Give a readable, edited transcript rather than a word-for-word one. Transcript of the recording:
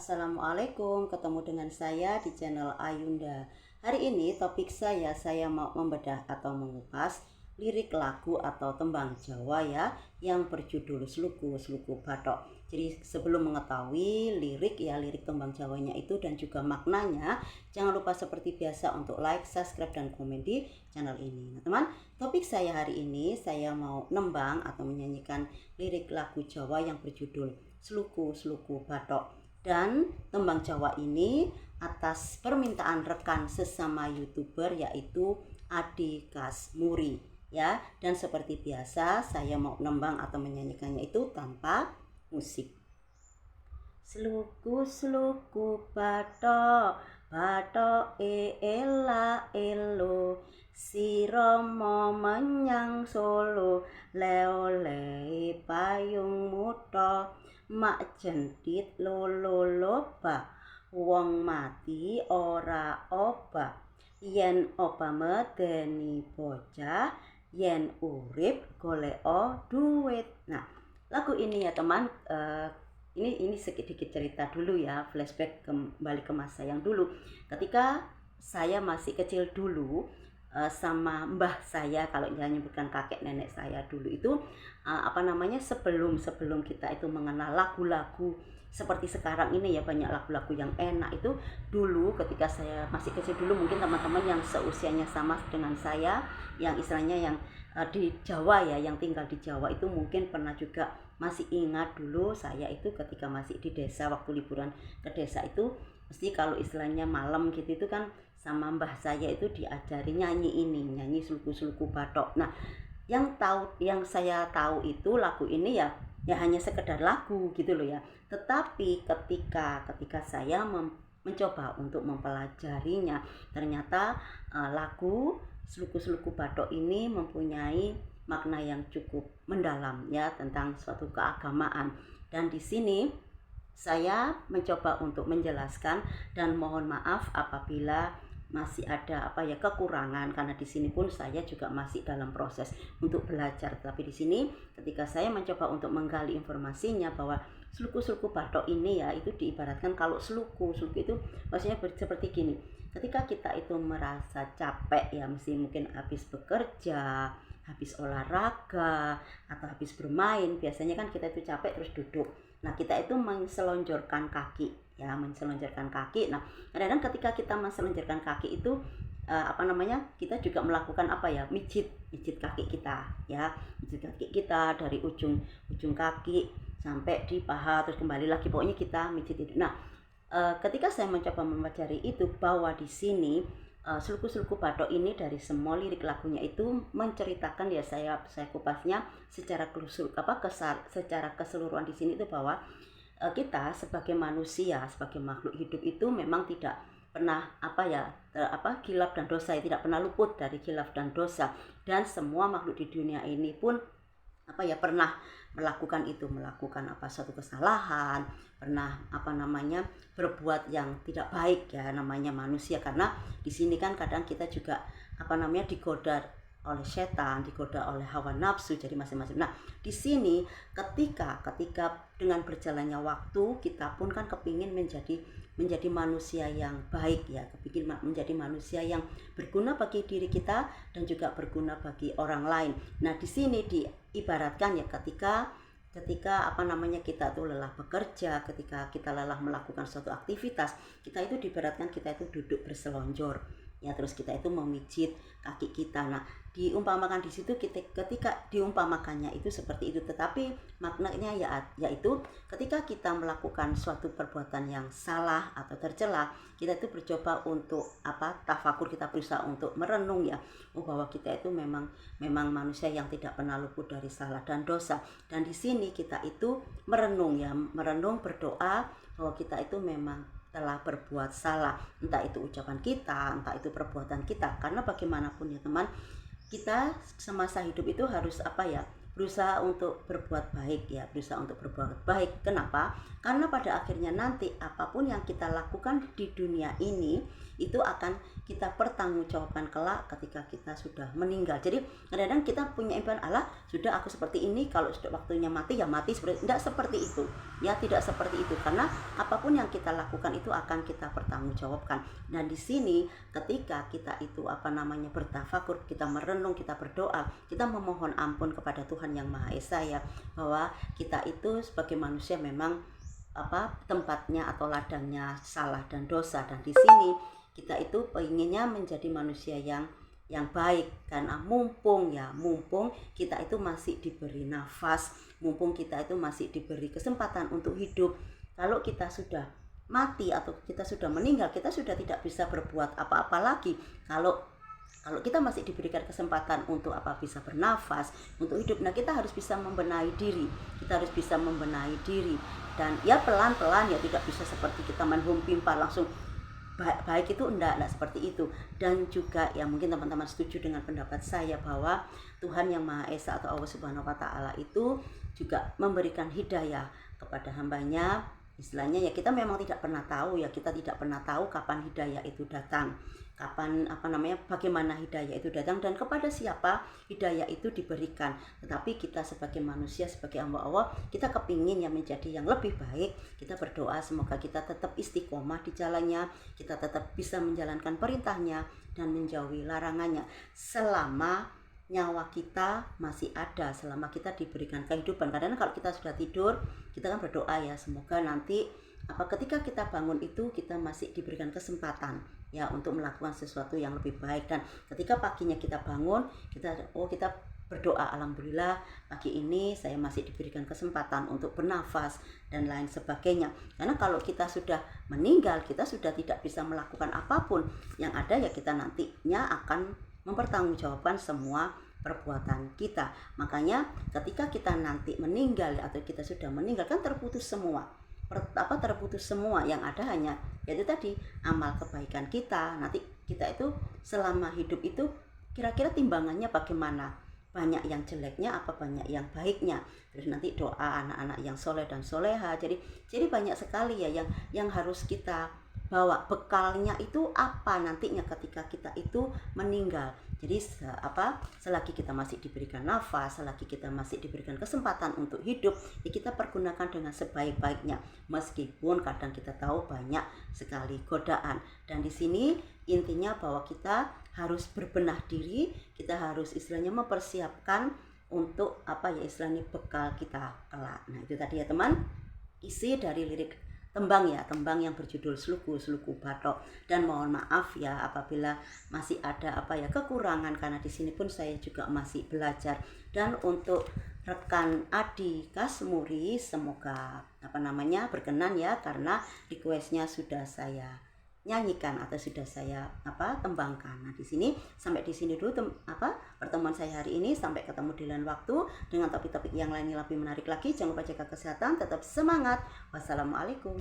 Assalamualaikum, ketemu dengan saya di channel Ayunda. Hari ini topik saya mau membedah atau mengupas lirik lagu atau tembang Jawa ya yang berjudul Sluku Bathok. Jadi sebelum mengetahui lirik tembang Jawanya itu dan juga maknanya, jangan lupa seperti biasa untuk like, subscribe dan komen di channel ini. Nah, teman, topik saya hari ini saya mau nembang atau menyanyikan lirik lagu Jawa yang berjudul Sluku Bathok. Dan tembang Jawa ini atas permintaan rekan sesama YouTuber yaitu Adi Kasmuri ya. Dan seperti biasa saya mau nembang atau menyanyikannya itu tanpa musik. Sluku bathok, bathok ela elo, siromo menyang Solo, le payung muto, mak jentit lolo loba, wong mati ora oba, yen oba medeni bocah, yen urip golek duit. Nah, lagu ini ya teman, ini sedikit cerita dulu ya, flashback kembali ke masa yang dulu ketika saya masih kecil dulu, sama mbah saya, kalau jangan nyebutkan kakek nenek saya dulu itu, sebelum kita itu mengenal lagu-lagu seperti sekarang ini ya, banyak lagu-lagu yang enak. Itu dulu ketika saya masih kecil dulu, mungkin teman-teman yang seusianya sama dengan saya, yang istilahnya yang di Jawa ya, yang tinggal di Jawa itu mungkin pernah juga masih ingat dulu saya itu ketika masih di desa, waktu liburan ke desa itu mesti kalau istilahnya malam gitu itu kan sama mbah saya itu diajari nyanyi Sluku Bathok. Nah, yang saya tahu itu lagu ini ya hanya sekedar lagu gitu loh ya. Tetapi ketika saya mencoba untuk mempelajarinya, ternyata lagu Sluku Bathok ini mempunyai makna yang cukup mendalam ya tentang suatu keagamaan. Dan di sini saya mencoba untuk menjelaskan dan mohon maaf apabila masih ada kekurangan, karena di sini pun saya juga masih dalam proses untuk belajar. Tapi di sini ketika saya mencoba untuk menggali informasinya bahwa Sluku Bathok ini ya itu diibaratkan, kalau sluku itu maksudnya seperti gini. Ketika kita itu merasa capek ya, mungkin habis bekerja, habis olahraga atau habis bermain, biasanya kan kita itu capek terus duduk. Nah, kita itu menselonjorkan kaki ya, menselonjorkan kaki. Nah, kadang-kadang ketika kita menselonjorkan kaki itu kita juga melakukan mijit kaki kita ya, mijit kaki kita dari ujung kaki sampai di paha, terus kembali lagi, pokoknya kita mijit itu. Nah, ketika saya mencoba mempelajari itu, bahwa di sini Sluku Bathok ini dari semua lirik lagunya itu menceritakan ya, saya kupasnya secara keseluruhan di sini itu bahwa kita sebagai manusia, sebagai makhluk hidup itu memang tidak pernah khilaf dan dosa, tidak pernah luput dari khilaf dan dosa. Dan semua makhluk di dunia ini pun pernah melakukan suatu kesalahan, pernah berbuat yang tidak baik ya, namanya manusia. Karena di sini kan kadang kita juga digoda oleh setan, digoda oleh hawa nafsu, jadi masing-masing. Nah, di sini ketika dengan berjalannya waktu, kita pun kan kepingin menjadi manusia yang baik ya, kepingin menjadi manusia yang berguna bagi diri kita dan juga berguna bagi orang lain. Nah, di sini diibaratkan ya, ketika kita tuh lelah bekerja, ketika kita lelah melakukan suatu aktivitas, kita itu diibaratkan kita itu duduk berselonjor ya, terus kita itu memijit kaki kita. Nah, diumpamakan di situ, ketika diumpamakannya itu seperti itu. Tetapi maknanya yaitu ketika kita melakukan suatu perbuatan yang salah atau tercela, kita itu bercoba untuk tafakur, kita berusaha untuk merenung ya, bahwa kita itu memang manusia yang tidak pernah luput dari salah dan dosa. Dan di sini kita itu merenung, berdoa bahwa kita itu memang telah berbuat salah, entah itu ucapan kita, entah itu perbuatan kita. Karena bagaimanapun ya teman, kita semasa hidup itu harus berusaha untuk berbuat baik ya, berusaha untuk berbuat baik. Kenapa? Karena pada akhirnya nanti apapun yang kita lakukan di dunia ini itu akan kita pertanggungjawabkan kelak ketika kita sudah meninggal. Jadi kadang-kadang kita punya impian, Allah sudah aku seperti ini, kalau sudah waktunya mati ya mati, tidak seperti itu ya, tidak seperti itu. Karena apapun yang kita lakukan itu akan kita pertanggungjawabkan. Dan di sini ketika kita itu bertafakur, kita merenung, kita berdoa, kita memohon ampun kepada Tuhan yang Maha Esa ya, bahwa kita itu sebagai manusia memang tempatnya atau ladangnya salah dan dosa. Dan di sini kita itu pengennya menjadi manusia yang baik, karena mumpung kita itu masih diberi nafas, mumpung kita itu masih diberi kesempatan untuk hidup. Kalau kita sudah mati atau kita sudah meninggal, kita sudah tidak bisa berbuat apa-apa lagi. Kalau kita masih diberikan kesempatan untuk bisa bernafas, untuk hidup, nah kita harus bisa membenahi diri. Kita harus bisa membenahi diri. Dan ya pelan-pelan ya, tidak bisa seperti kita main home pimpa langsung baik itu enggak seperti itu. Dan juga ya mungkin teman-teman setuju dengan pendapat saya bahwa Tuhan yang Maha Esa atau Allah Subhanahu wa Ta'ala itu juga memberikan hidayah kepada hambanya. Istilahnya ya, kita memang tidak pernah tahu ya, kita tidak pernah tahu kapan hidayah itu datang, kapan bagaimana hidayah itu datang dan kepada siapa hidayah itu diberikan. Tetapi kita sebagai manusia, sebagai hamba Allah, kita kepingin yang menjadi yang lebih baik. Kita berdoa semoga kita tetap istiqomah di jalannya, kita tetap bisa menjalankan perintahnya dan menjauhi larangannya selama nyawa kita masih ada, selama kita diberikan kehidupan. Karena kalau kita sudah tidur, kita kan berdoa ya, semoga nanti ketika kita bangun itu kita masih diberikan kesempatan ya untuk melakukan sesuatu yang lebih baik. Dan ketika paginya kita bangun, kita berdoa, alhamdulillah pagi ini saya masih diberikan kesempatan untuk bernafas dan lain sebagainya. Karena kalau kita sudah meninggal, kita sudah tidak bisa melakukan apapun. Yang ada ya kita nantinya akan mempertanggungjawabkan semua perbuatan kita. Makanya ketika kita nanti meninggal atau kita sudah meninggal, kan terputus semua. Terputus semua, yang ada hanya yaitu tadi amal kebaikan kita. Nanti kita itu selama hidup itu kira-kira timbangannya bagaimana, banyak yang jeleknya apa banyak yang baiknya. Terus nanti doa anak-anak yang soleh dan soleha. Jadi banyak sekali ya yang harus kita bawa. Bekalnya itu apa nantinya ketika kita itu meninggal. Jadi selagi kita masih diberikan nafas, selagi kita masih diberikan kesempatan untuk hidup, ya kita pergunakan dengan sebaik-baiknya. Meskipun kadang kita tahu banyak sekali godaan. Dan di sini intinya bahwa kita harus berbenah diri, kita harus istilahnya mempersiapkan untuk istilahnya bekal kita kelak. Nah itu tadi ya teman, isi dari lirik tembang yang berjudul Sluku Bathok. Dan mohon maaf ya apabila masih ada kekurangan, karena di sini pun saya juga masih belajar. Dan untuk rekan Adi Kasmuri, semoga berkenan ya, karena requestnya sudah saya nyanyikan atau sudah saya tembangkan. Nah di sini sampai di sini dulu pertemuan saya hari ini. Sampai ketemu di lain waktu dengan topik-topik yang lain yang lebih menarik lagi. Jangan lupa jaga kesehatan, tetap semangat. Wassalamualaikum.